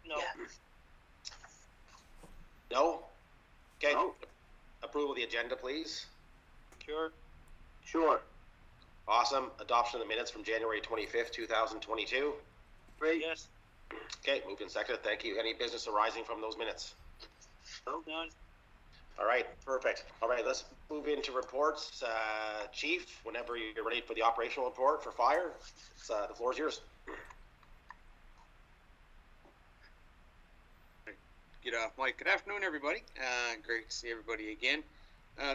No. Yeah. No? Okay. No. Approval of the agenda, please. Sure. Sure. Awesome. Adoption of the minutes from January 25th, 2022. Great. Yes. Okay, moved and seconded. Thank you. Any business arising from those minutes? No. None. All right, perfect. All right, let's move into reports. Chief, whenever you're ready for the operational report for fire, the floor is yours. Get off, Mike. Good afternoon, everybody. Great to see everybody again.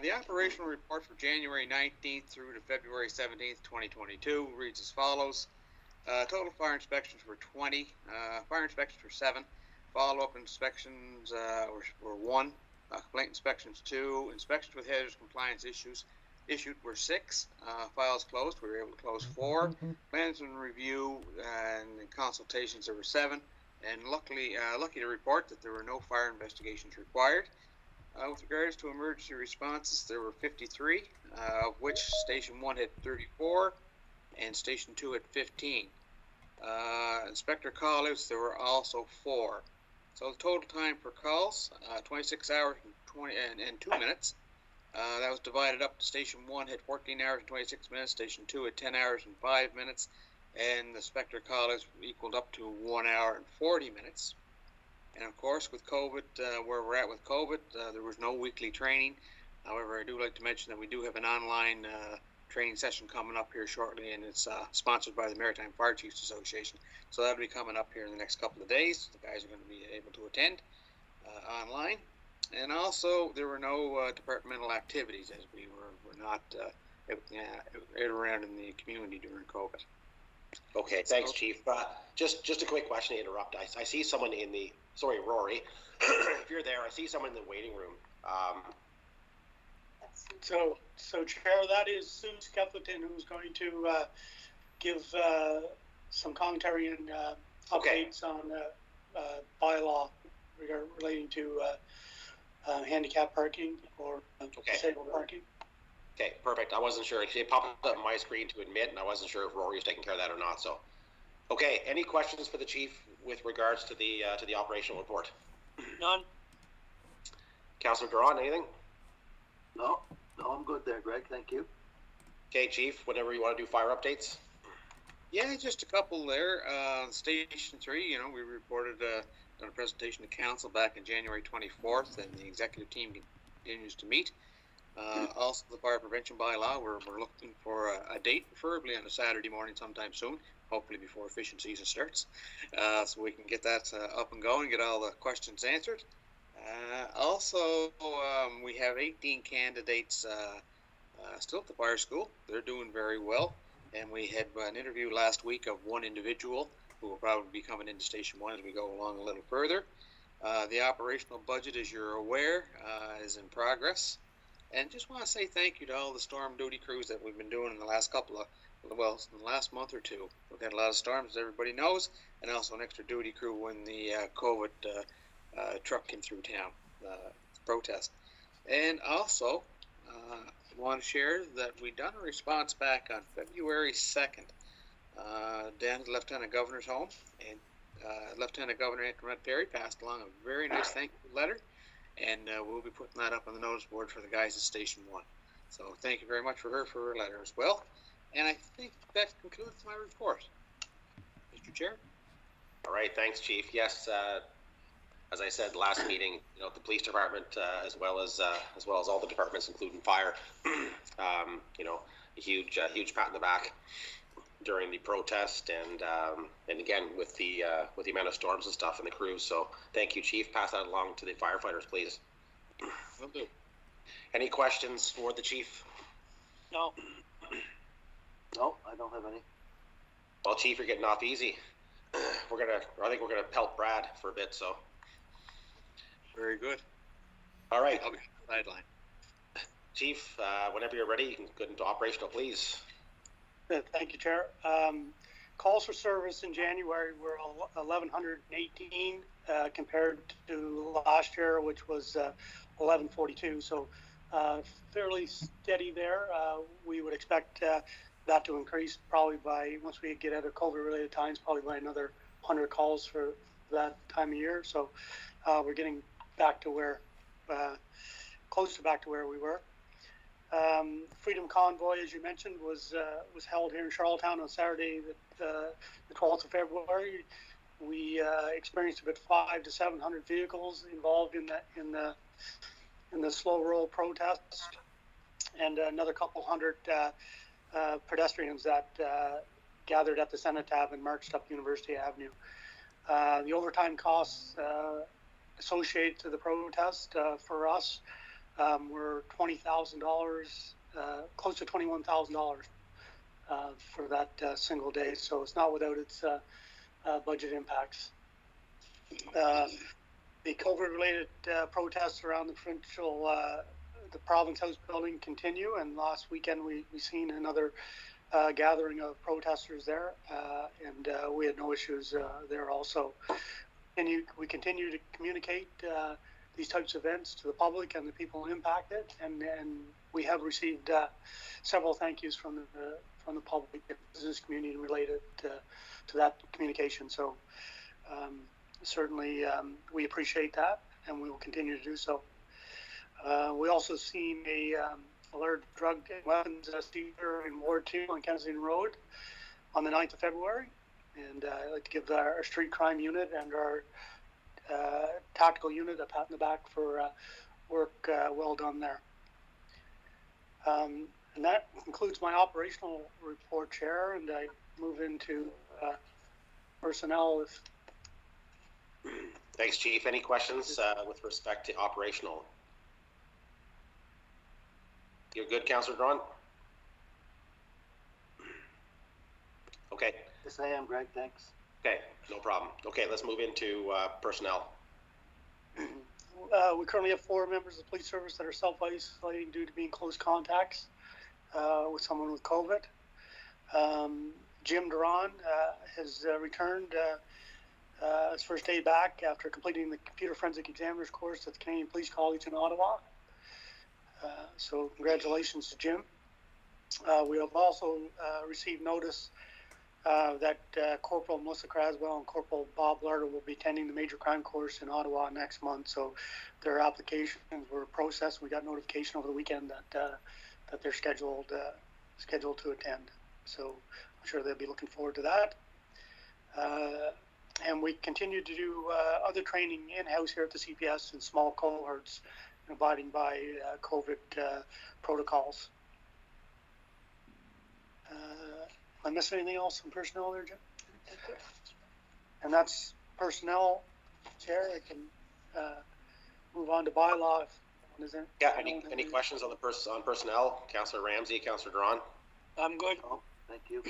The operational report for January 19th through to February 17th, 2022 reads as follows. Total fire inspections were 20. Fire inspections were 7. Follow-up inspections were 1. Complaint inspections 2. Inspections with hazardous compliance issued were 6. Files closed. We were able to close 4. Plans and review and consultations there were 7. And lucky to report that there were no fire investigations required. With regards to emergency responses, there were 53, of which Station 1 had 34 and Station 2 had 15. Inspector call-outs, there were also 4. So the total time for calls, 26 hours and 2 minutes. That was divided up. Station 1 had 14 hours and 26 minutes, Station 2 had 10 hours and 5 minutes, and the inspector call-outs equaled up to 1 hour and 40 minutes. And of course, with COVID, where we're at with COVID, there was no weekly training. However, I do like to mention that we do have an online training session coming up here shortly, and it's sponsored by the Maritime Fire Chiefs Association. So that'll be coming up here in the next couple of days. The guys are going to be able to attend online. And also, there were no departmental activities, as we were not around in the community during COVID. Okay, thanks, Chief. Just a quick question to interrupt. I see someone in the, sorry, Rory, if you're there, I see someone in the waiting room. So Chair, that is Sue Skeffington, who's going to give some commentary and updates on bylaw relating to handicap parking or disabled parking. Okay, perfect. I wasn't sure. It popped up on my screen to admit, and I wasn't sure if Rory was taking care of that or not. So, okay. Any questions for the chief with regards to the operational report? None. Councillor Duran, anything? No, I'm good there, Greg. Thank you. Okay, Chief. Whenever you want to do fire updates. Yeah, just a couple there. Station 3, we reported on a presentation to council back in January 24th, and the executive team continues to meet. Also, the fire prevention bylaw, we're looking for a date, preferably on a Saturday morning sometime soon, hopefully before fishing season starts, so we can get that up and going, get all the questions answered. Also, we have 18 candidates still at the fire school. They're doing very well, and we had an interview last week of one individual who will probably be coming into Station 1 as we go along a little further. The operational budget, as you're aware, is in progress. And just want to say thank you to all the storm duty crews that we've been doing in the last in the last month or two. We've had a lot of storms, as everybody knows, and also an extra duty crew when the COVID truck came through town, protest. And also, want to share that we done a response back on February 2nd down at the Lieutenant Governor's home, and Lieutenant Governor Antoinette Perry passed along a very nice thank you letter. And we'll be putting that up on the notice board for the guys at Station 1. So thank you very much for her letter as well. And I think that concludes my report. Mr. Chair? All right, thanks, Chief. Yes, as I said last meeting, the police department, as well as all the departments, including fire, a huge pat in the back during the protest, and again with the amount of storms and stuff and the crews. So thank you, Chief. Pass that along to the firefighters, please. Will do. Any questions for the chief? No. No, I don't have any. Well, Chief, you're getting off easy. I think we're gonna pelt Brad for a bit. So Very good. all right, I'll be sideline. Chief. Whenever you're ready, you can go into operational, please. Thank you, Chair. Calls for service in January were 1,118 compared to last year, which was 1,142. So fairly steady there. We would expect that to increase probably by, once we get out of COVID-related times, probably by another 100 calls for that time of year. So we're getting back to where, close to back to where we were. Freedom Convoy, as you mentioned, was held here in Charlottetown on Saturday, the 12th of February. We experienced about 500 to 700 vehicles involved in the slow roll protest, and another couple hundred pedestrians that gathered at the Cenotaph and marched up University Avenue. The overtime costs associated to the protest for us were $20,000, close to $21,000 for that single day. So it's not without its budget impacts. The COVID-related protests around the provincial, the Province House building continue, and last weekend we seen another gathering of protesters there, and we had no issues there also. We continue to communicate these types of events to the public and the people impacted, and we have received several thank yous from the public and business community related to that communication. So certainly we appreciate that, and we will continue to do so. We also seen a large drug and weapons seizure in Ward 2 on Kensington Road on the 9th of February, and I'd like to give our street crime unit and our tactical unit a pat in the back for work well done there. And that concludes my operational report, Chair, and I move into personnel. Thanks, Chief. Any questions with respect to operational? You're good, Councillor Drawn? Okay. Yes, I am, Greg. Thanks. Okay, no problem. Okay, let's move into personnel. We currently have 4 members of the police service that are self-isolating due to being close contacts with someone with COVID. Jim Duran has returned his first day back after completing the computer forensic examiner's course at the Canadian Police College in Ottawa. So congratulations to Jim. We have also received notice that Corporal Melissa Craswell and Corporal Bob Larder will be attending the major crime course in Ottawa next month. So their applications were processed. We got notification over the weekend that they're scheduled to attend. So I'm sure they'll be looking forward to that. And we continue to do other training in-house here at the CPS in small cohorts, abiding by COVID protocols. Am I missing anything else in personnel there, Jim? And that's personnel, Chair. I can move on to bylaw. Yeah. Any questions on on personnel? Councillor Ramsey, Councillor Drawn. I'm good. Oh, thank you.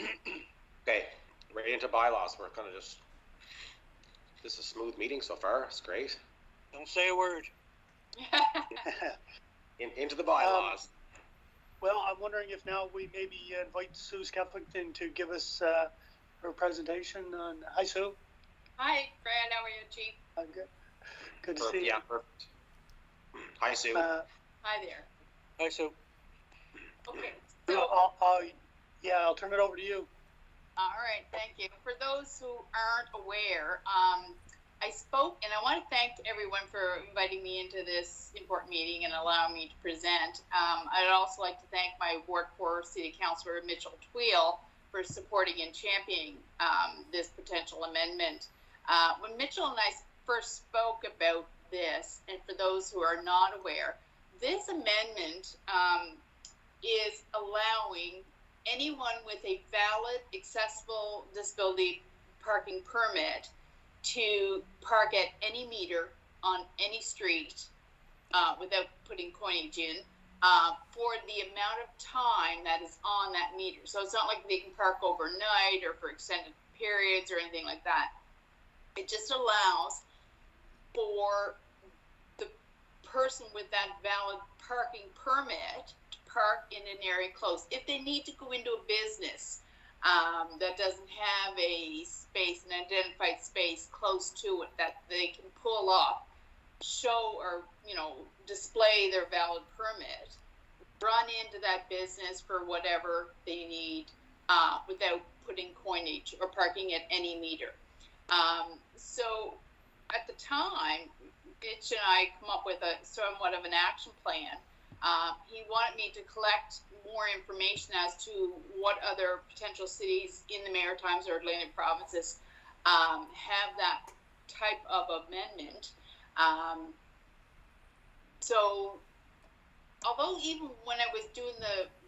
Okay, right into bylaws. We're kind of just. This is a smooth meeting so far. It's great. Don't say a word. Into the bylaws. Well, I'm wondering if now we maybe invite Sue Skeffington to give us her presentation on. Hi, Sue. Hi, Fran. How are you, Chief? I'm good. Good to see you. Yeah, perfect. Hi, Sue. Hi there. Hi, Sue. Okay. So, So, I'll turn it over to you. all right. Thank you. For those who aren't aware, I spoke, and I want to thank everyone for inviting me into this important meeting and allowing me to present. I'd also like to thank my Ward 4 City Councillor Mitchell Tweel for supporting and championing this potential amendment. When Mitchell and I first spoke about this, and for those who are not aware, this amendment is allowing anyone with a valid, accessible disability parking permit to park at any meter on any street without putting coinage in for the amount of time that is on that meter. So it's not like they can park overnight or for extended periods or anything like that. It just allows for the person with that valid parking permit to park in an area close. If they need to go into a business that doesn't have a space, an identified space close to it that they can pull up, show or display their valid permit, run into that business for whatever they need without putting coinage or parking at any meter. So at the time, Mitch and I come up with a somewhat of an action plan. He wanted me to collect more information as to what other potential cities in the Maritimes or Atlantic provinces have that type of amendment. So, although even when I was doing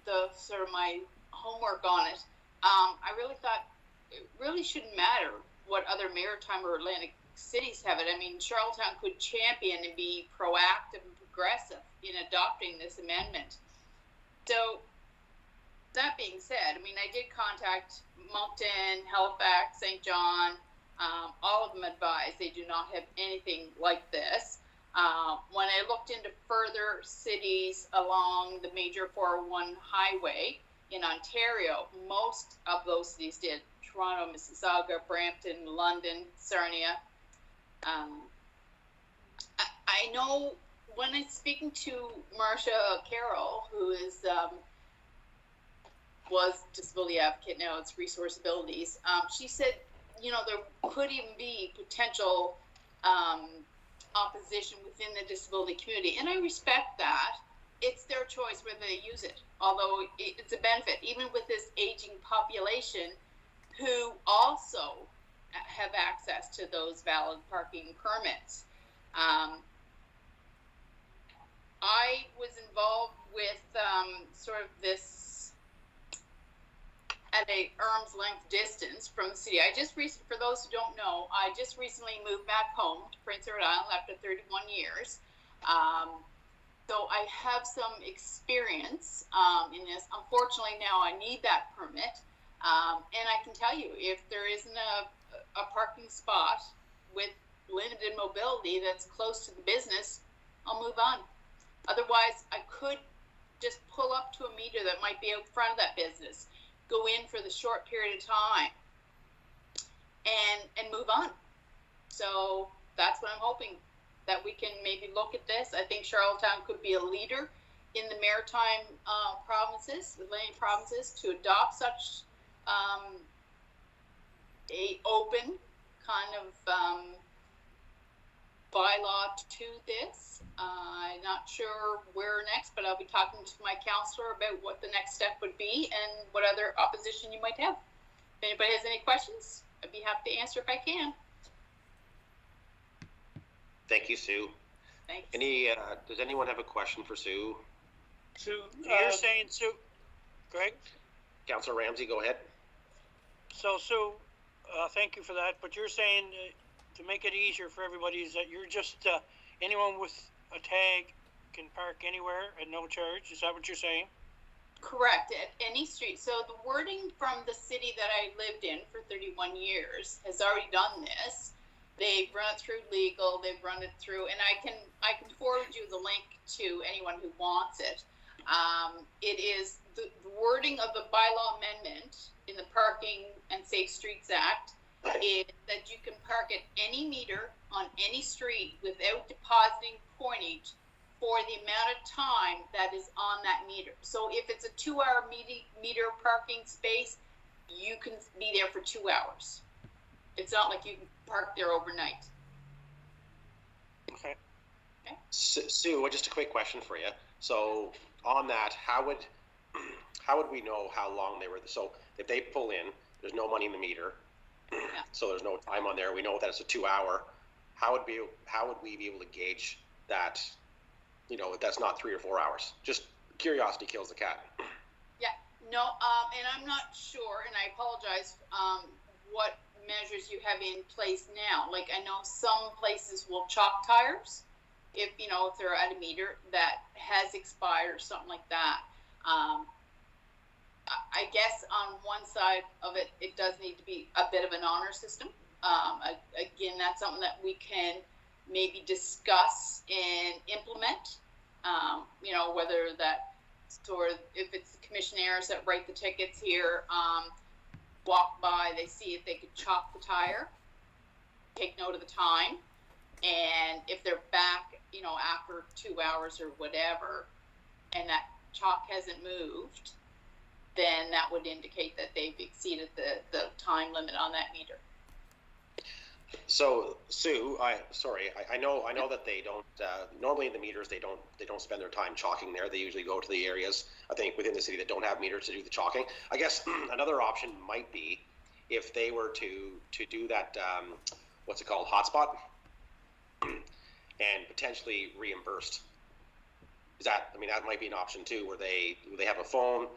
the sort of my homework on it, I really thought it really shouldn't matter what other maritime or Atlantic cities have it. I mean, Charlottetown could champion and be proactive and progressive in adopting this amendment. So, that being said, I mean, I did contact Moncton, Halifax, St. John. All of them advised they do not have anything like this. When I looked into further cities along the major 401 highway in Ontario, most of those cities did. Toronto, Mississauga, Brampton, London, Sarnia. I know when I'm speaking to Marcia Carroll, who is was disability advocate, now it's Resource Abilities, she said, you know, there could even be potential opposition within the disability community, and I respect that. It's their choice whether they use it, although it's a benefit, even with this aging population who also have access to those valid parking permits. I was involved with sort of this at a arm's length distance from the city. For those who don't know, I just recently moved back home to Prince Edward Island after 31 years. So I have some experience in this. Unfortunately, now I need that permit. And I can tell you, if there isn't a parking spot with limited mobility that's close to the business, I'll move on. Otherwise, I could just pull up to a meter that might be out front of that business, go in for the short period of time, and move on. So that's what I'm hoping, that we can maybe look at this. I think Charlottetown could be a leader in the maritime provinces, the Atlantic provinces, to adopt such a open kind of bylaw to this. I'm not sure where next, but I'll be talking to my counselor about what the next step would be and what other opposition you might have. If anybody has any questions, I'd be happy to answer if I can. Thank you, Sue. Thanks. Does anyone have a question for Sue? Sue, you're saying, Sue, Greg? Councillor Ramsey, go ahead. So, Sue, thank you for that. But you're saying to make it easier for everybody is that you're just anyone with a tag can park anywhere at no charge. Is that what you're saying? Correct, at any street. So the wording from the city that I lived in for 31 years has already done this. They've run it through legal, they've run it through, and I can forward you the link to anyone who wants it. It is the wording of the bylaw amendment in the Parking and Safe Streets Act is that you can park at any meter on any street without depositing coinage for the amount of time that is on that meter. So if it's a 2-hour meter parking space, you can be there for 2 hours. It's not like you can park there overnight. Okay. Sue, just a quick question for you. So on that, how would we know how long they were? So if they pull in, there's no money in the meter, so there's no time on there. We know that it's a 2-hour. How would we be able to gauge that? You know, that's not 3 or 4 hours. Just curiosity kills the cat. Yeah, no, and I'm not sure, and I apologize, what measures you have in place now. Like, I know some places will chalk tires if they're at a meter that has expired or something like that. I guess on one side of it, it does need to be a bit of an honor system. Again, that's something that we can maybe discuss and implement. Whether that sort of, if it's the commissionaires that write the tickets here, walk by, they see if they could chalk the tire, take note of the time, and if they're back, after 2 hours or whatever, and that chalk hasn't moved, then that would indicate that they've exceeded the time limit on that meter. So Sue, I know that they don't normally in the meters they don't spend their time chalking there. They usually go to the areas I think within the city that don't have meters to do the chalking. I guess another option might be if they were to do that what's it called, hotspot, and potentially reimbursed. Is that, I mean, that might be an option too, where they have a phone,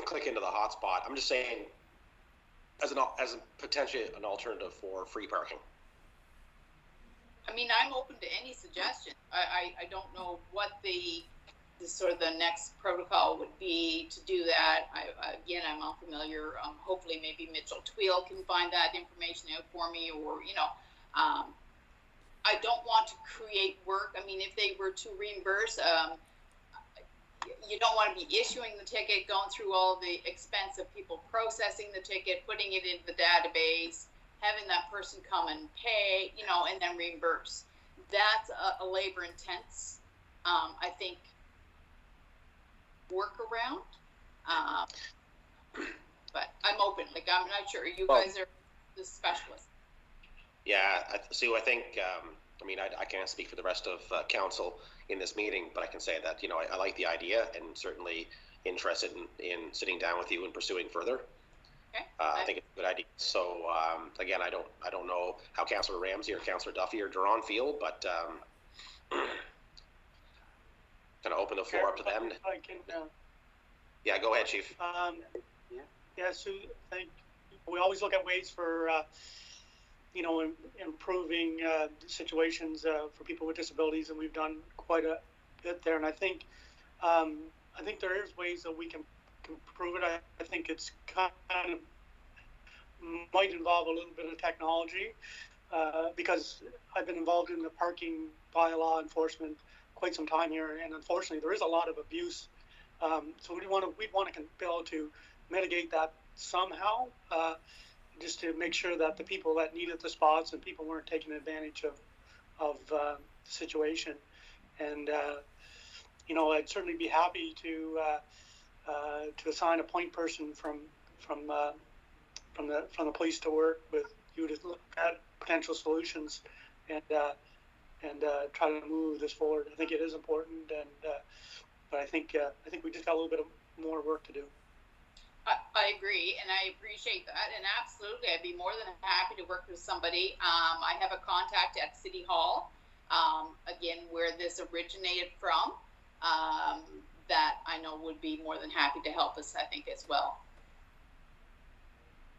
click into the hotspot. I'm just saying as a potentially an alternative for free parking. I mean, I'm open to any suggestion. I don't know what the sort of the next protocol would be to do that. Again, I'm unfamiliar. Hopefully maybe Mitchell Tweel can find that information out for me, or, you know, I don't want to create work. I mean, if they were to reimburse, you don't want to be issuing the ticket, going through all the expense of people processing the ticket, putting it into the database, having that person come and pay, you know, and then reimburse. That's a labor intense, I think, workaround. But I'm open. Like, I'm not sure. You guys are the specialists. Yeah, Sue, I think, I mean, I can't speak for the rest of council in this meeting, but I can say that, you know, I like the idea and certainly interested in sitting down with you and pursuing further. Okay. I think it's a good idea. So again, I don't know how Councillor Ramsey or Councillor Duffy or Duran feel, but kind of open the floor up to them. I can, Yeah, go ahead, Chief. yeah, Sue, we always look at ways for, you know, improving situations for people with disabilities, and we've done quite a bit there. And I think there is ways that we can improve it. I think it's kind of might involve a little bit of technology, because I've been involved in the parking bylaw enforcement quite some time here, and unfortunately there is a lot of abuse. So we'd want to be able to mitigate that somehow, just to make sure that the people that needed the spots and people weren't taking advantage of the situation. And you know, I'd certainly be happy to assign a point person from the police to work with you to look at potential solutions and try to move this forward. I think it is important, but I think we just got a little bit of more work to do. I agree, and I appreciate that, and absolutely, I'd be more than happy to work with somebody. I have a contact at City Hall, again, where this originated from, that I know would be more than happy to help us, I think, as well.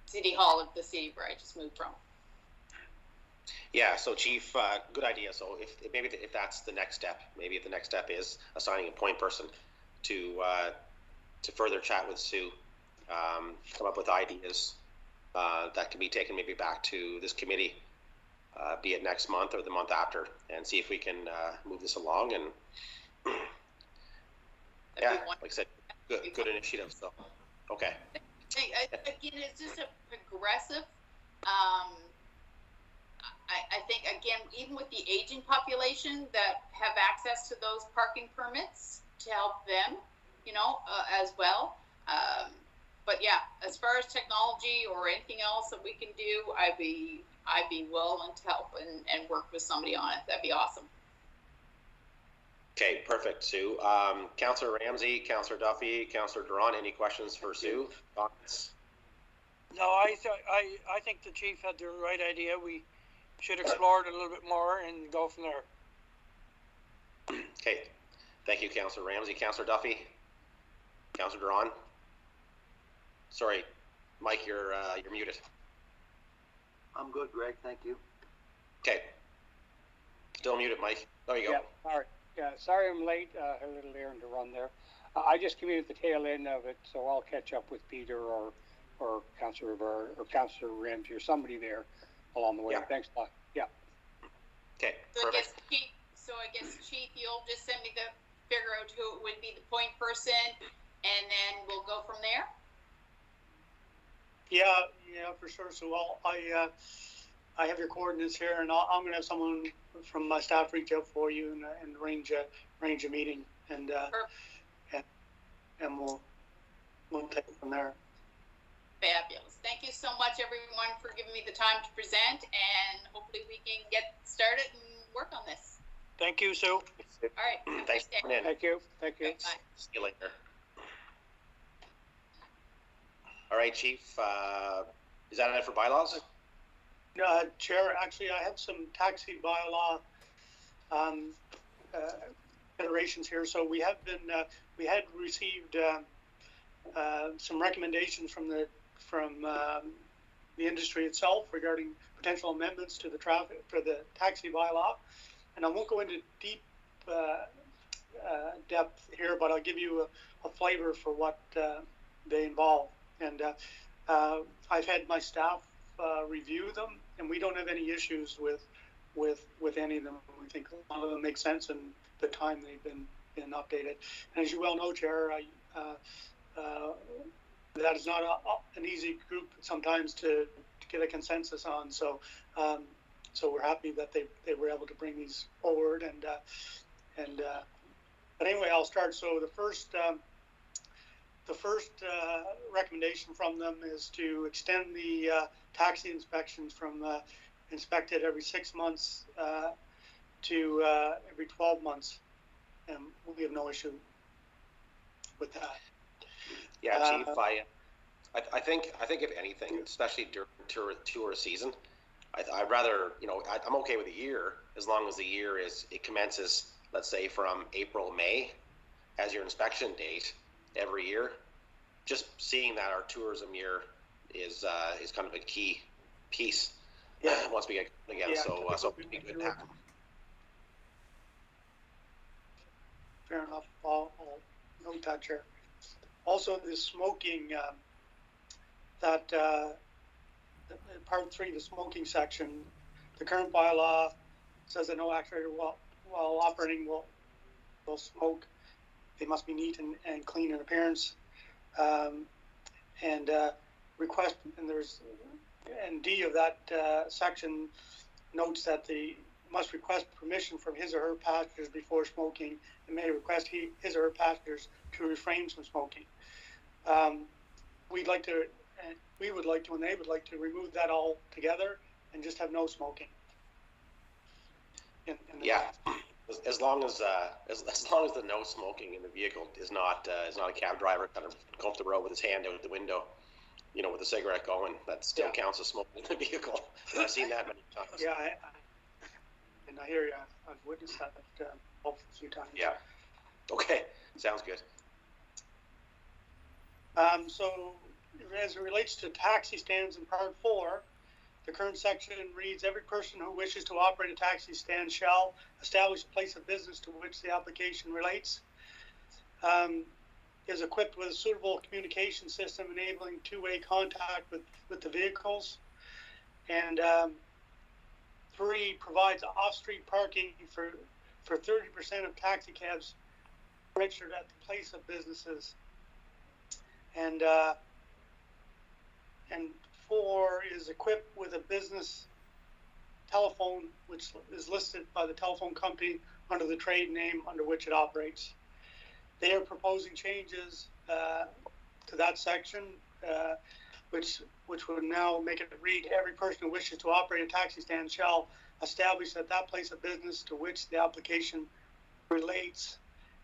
City Hall of the city where I just moved from. Yeah, so Chief, good idea. So if that's the next step, maybe if the next step is assigning a point person to further chat with Sue, come up with ideas that can be taken maybe back to this committee, be it next month or the month after, and see if we can move this along. And yeah, like I said, good initiative. So, okay. Again, it's just a progressive. I think, again, even with the aging population that have access to those parking permits to help them, you know, as well. But yeah, as far as technology or anything else that we can do, I'd be willing to help and work with somebody on it. That'd be awesome. Okay, perfect, Sue. Councillor Ramsey, Councillor Duffy, Councillor Duran, any questions for Sue? Thoughts? No, I think the chief had the right idea. We should explore it a little bit more and go from there. Okay, thank you, Councillor Ramsey. Councillor Duffy, Councillor Duran. Sorry, Mike, you're muted. I'm good, Greg. Thank you. Okay, still muted, Mike. There you go. Yeah, all right. Yeah, sorry I'm late. A little errand to run there. I just came in at the tail end of it, so I'll catch up with Peter or Councillor Rivera or Councillor Ramsey or somebody there along the way. Yeah. Thanks a lot. Yeah. Okay, So perfect. I guess Chief, you'll just send me figure out who would be the point person, and then we'll go from there. Yeah, for sure. So I have your coordinates here, and I'm going to have someone from my staff reach out for you and arrange a meeting, and we'll take it from there. Fabulous. Thank you so much, everyone, for giving me the time to present, and hopefully we can get started and work on this. Thank you, Sue. All right. Have a Thanks nice day. for coming in. Thank you. Thank you. Bye. See you later. All right, Chief. Is that it for bylaws? Chair, actually, I have some taxi bylaw iterations here. So we have been, we had received some recommendations from the industry itself regarding potential amendments to the taxi bylaw, and I won't go into deep depth here, but I'll give you a flavor for what they involve. And I've had my staff review them, and we don't have any issues with any of them. We think a lot of them make sense in the time they've been updated. And as you well know, Chair, that is not an easy group sometimes to get a consensus on. So so we're happy that they were able to bring these forward. But anyway, I'll start. So the first recommendation from them is to extend the taxi inspections from inspected every 6 months to every 12 months, and we have no issue with that. Yeah, Chief. I think if anything, especially during tour season, I'd rather, I'm okay with a year as long as the year it commences, let's say, from April, May as your inspection date every year. Just seeing that our tourism year is kind of a key piece. Yeah. Once we get again, Yeah, so it'd be good to have. Fair enough. I'll note that, Chair. Also, the smoking, that part 3, the smoking section, the current bylaw says that no actuator while operating will smoke. They must be neat and clean in appearance. Request, and D of that section notes that they must request permission from his or her passengers before smoking, and may request his or her passengers to refrain from smoking. We would like to, and they would like to remove that all together and just have no smoking. Yeah, as long as the no smoking in the vehicle is not a cab driver kind of going up the road with his hand out the window, with a cigarette going, that still counts as smoking in the vehicle. And I've seen that many times. Yeah, I hear you. I've witnessed that a few times. Yeah. Okay, sounds good. So, as it relates to taxi stands in Part 4, the current section reads, every person who wishes to operate a taxi stand shall establish a place of business to which the application relates, is equipped with a suitable communication system enabling two-way contact with the vehicles, and 3, provides off-street parking for 30% of taxi cabs registered at the place of businesses. And 4 is equipped with a business telephone, which is listed by the telephone company under the trade name under which it operates. They are proposing changes to that section, which would now make it read, every person who wishes to operate a taxi stand shall establish that place of business to which the application relates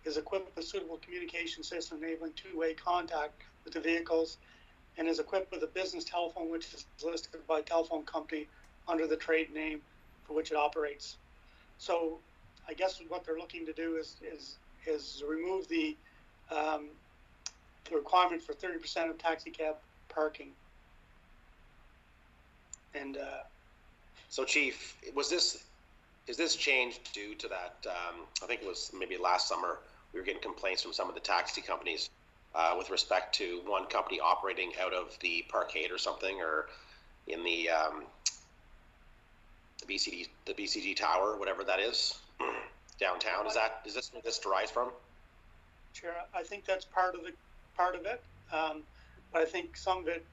is equipped with a suitable communication system enabling two-way contact with the vehicles, and is equipped with a business telephone which is listed by telephone company under the trade name for which it operates. So I guess what they're looking to do is remove the requirement for 30% of taxi cab parking. And so, Chief, is this change due to that? I think it was maybe last summer we were getting complaints from some of the taxi companies with respect to one company operating out of the Parkade or something, or in the BCG Tower, whatever that is, downtown. Is this where this derives from? Chair, I think that's part of it, but I think some of it,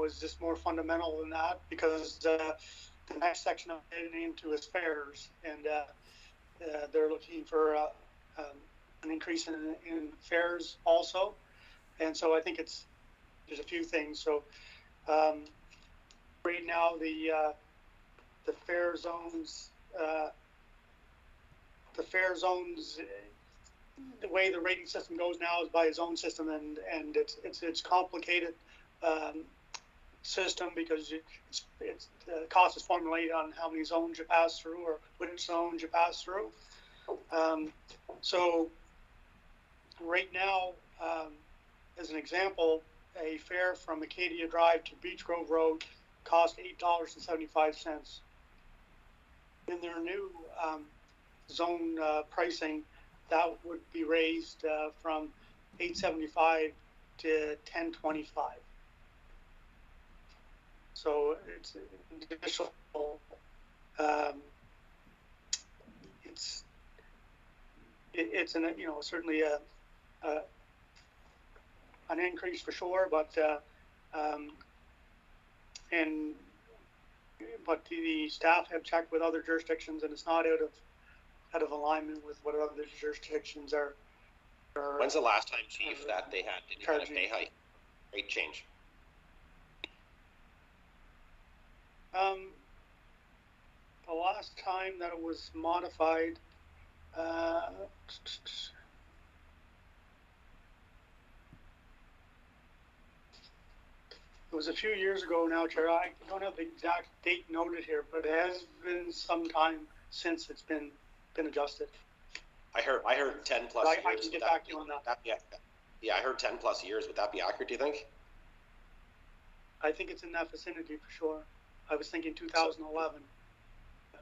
is just more fundamental than that, because the next section I'm getting into is fares, and they're looking for an increase in fares also, and so I think there's a few things. So Right now, the fare zones, the way the rating system goes now is by a zone system, and it's complicated system because it's the cost is formulated on how many zones you pass through or which zones you pass through. So right now, as an example, a fare from Acadia Drive to Beach Grove Road cost $8.75. In their new zone pricing, that would be raised from $8.75 to $10.25. So it's additional. It's an certainly an increase for sure, but the staff have checked with other jurisdictions, and it's not out of alignment with what other jurisdictions are. When's the last time, Chief, that they had any kind of pay hike, rate change? The last time that it was modified, it was a few years ago now, Chair. I don't have the exact date noted here, but it has been some time since it's been adjusted. I heard 10 plus years. I can get back to you on that. Yeah, I heard 10 plus years. Would that be accurate, do you think? I think it's in that vicinity for sure. I was thinking 2011.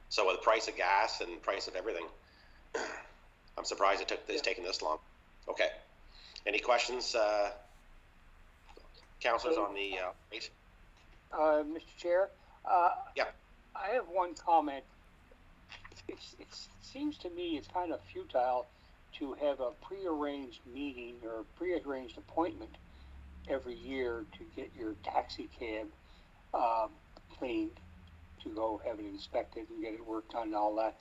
So with the price of gas and price of everything, I'm surprised it's taken this long. Okay. Any questions, councillors, on the rate? Mr. Chair? Yeah. I have one comment. It seems to me it's kind of futile to have a prearranged meeting or prearranged appointment every year to get your taxi cab cleaned, to go have it inspected and get it worked on and all that.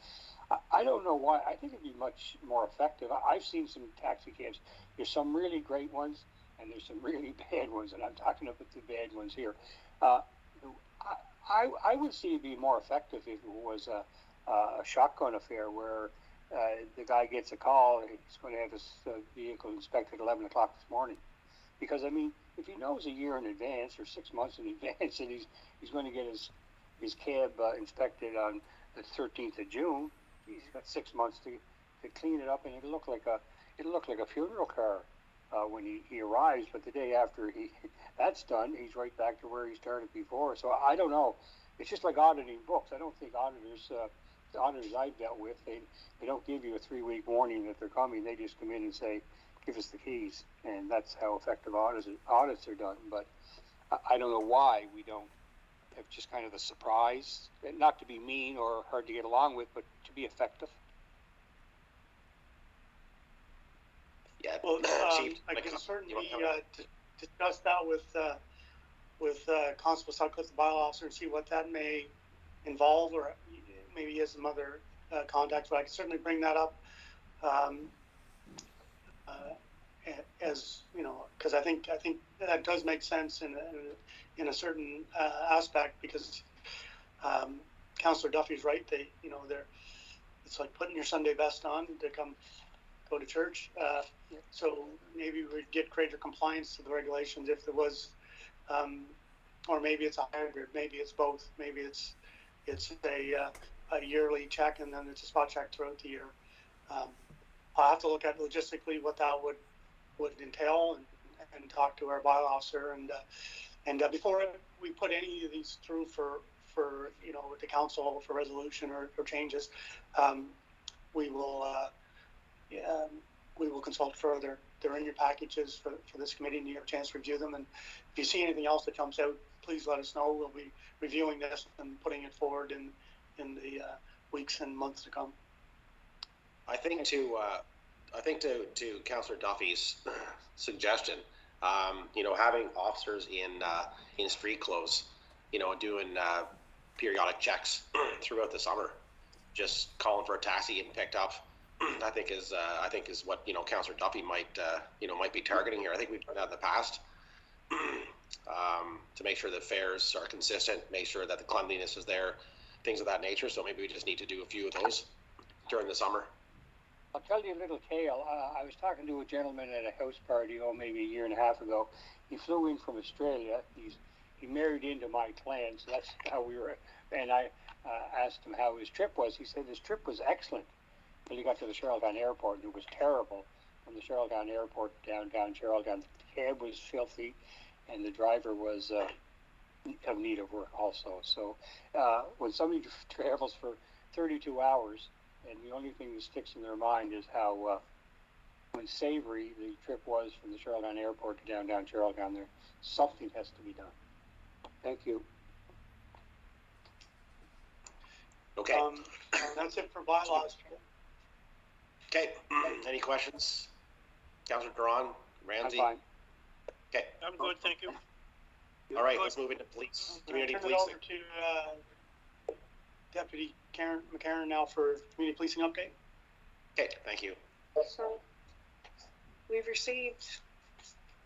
I don't know why. I think it'd be much more effective. I've seen some taxi cabs. There's some really great ones, and there's some really bad ones, and I'm talking about the bad ones here. I would see it be more effective if it was a shotgun affair where the guy gets a call, he's going to have his vehicle inspected at 11 o'clock this morning. Because, I mean, if he knows a year in advance or 6 months in advance that he's going to get his cab inspected on the 13th of June, he's got 6 months to clean it up, and it'll look like a funeral car when he arrives. But the day after that's done, he's right back to where he started before. So I don't know. It's just like auditing books. I don't think the auditors I've dealt with, they don't give you a 3-week warning that they're coming. They just come in and say, give us the keys, and that's how effective audits are done. But I don't know why we don't have just kind of the surprise, not to be mean or hard to get along with, but to be effective. Yeah. Well, I can certainly discuss that with Constable Sutcliffe, the bylaw officer, and see what that may involve, or maybe he has some other contacts. But I can certainly bring that up. As you know, because I think that does make sense in a certain aspect, because Councillor Duffy's right. It's like putting your Sunday best on to go to church. So maybe we'd get greater compliance to the regulations if there was, or maybe it's a hybrid. Maybe it's both. Maybe it's a yearly check, and then it's a spot check throughout the year. I'll have to look at logistically what that would entail, and talk to our bylaw officer, and before we put any of these through for the council for resolution or changes, we will consult further. They're in your packages for this committee, and you have a chance to review them. And if you see anything else that jumps out, please let us know. We'll be reviewing this and putting it forward in the weeks and months to come. I think to Councillor Duffy's suggestion, having officers in street clothes, doing periodic checks throughout the summer, just calling for a taxi getting picked up, I think is what Councillor Duffy might be targeting here. I think we've done that in the past. to make sure the fares are consistent, make sure that the cleanliness is there, things of that nature. So maybe we just need to do a few of those during the summer. I'll tell you a little tale. I was talking to a gentleman at a house party, maybe a year and a half ago. He flew in from Australia. He married into my clan, so that's how we were. And I asked him how his trip was. He said his trip was excellent until he got to the Charlottetown Airport, and it was terrible. From the Charlottetown Airport to downtown Charlottetown, the cab was filthy, and the driver was of need of work also. So when somebody travels for 32 hours, and the only thing that sticks in their mind is how unsavory the trip was from the Charlottetown Airport to downtown Charlottetown, there something has to be done. Thank you. Okay. That's it for bylaws. Okay. Any questions? Councillor Duran, Ramsey? I'm fine. Okay. I'm good, thank you. All right, let's move into police, community Turn it policing. over to Deputy Karen McCarron now for community policing update. Okay, thank you. So we've received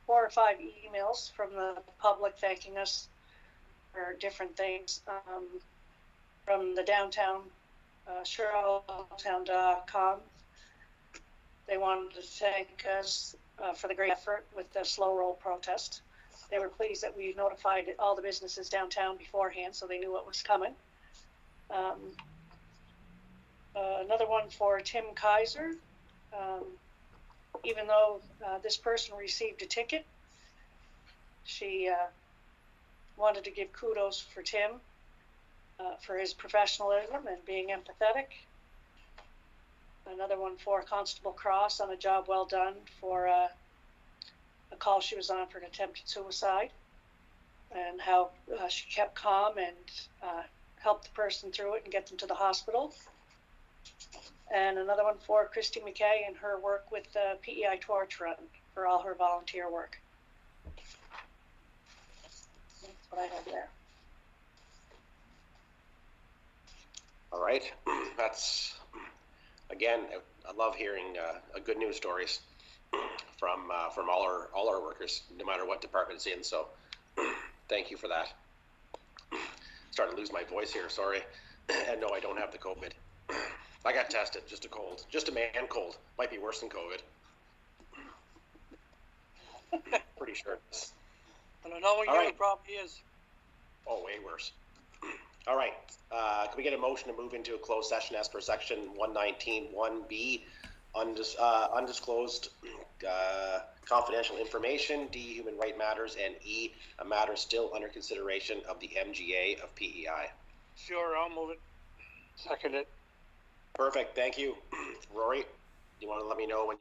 4 or 5 emails from the public thanking us for different things. From the downtown, Charlottetown.com. They wanted to thank us for the great effort with the slow roll protest. They were pleased that we notified all the businesses downtown beforehand so they knew what was coming. Another one for Tim Kaiser. Even though this person received a ticket, she wanted to give kudos for Tim for his professionalism and being empathetic. Another one for Constable Cross on a job well done for a call she was on for an attempted suicide, and how she kept calm and helped the person through it and get them to the hospital. And another one for Christy McKay and her work with the PEI Torch Run for all her volunteer work. That's what I have there. All right, that's, again, I love hearing good news stories from all our workers, no matter what department it's in. So, thank you for that. Starting to lose my voice here. Sorry, and no, I don't have the COVID. I got tested, just a cold, just a man cold. Might be worse than COVID. Pretty sure. I don't know what All your right. problem is. Oh, way worse. All right. Can we get a motion to move into a closed session as per section 119(1)(b), undisclosed confidential information, D, human right matters, and E, a matter still under consideration of the MGA of PEI. Sure, I'll move it. Second it. Perfect. Thank you. Rory, you want to let me know when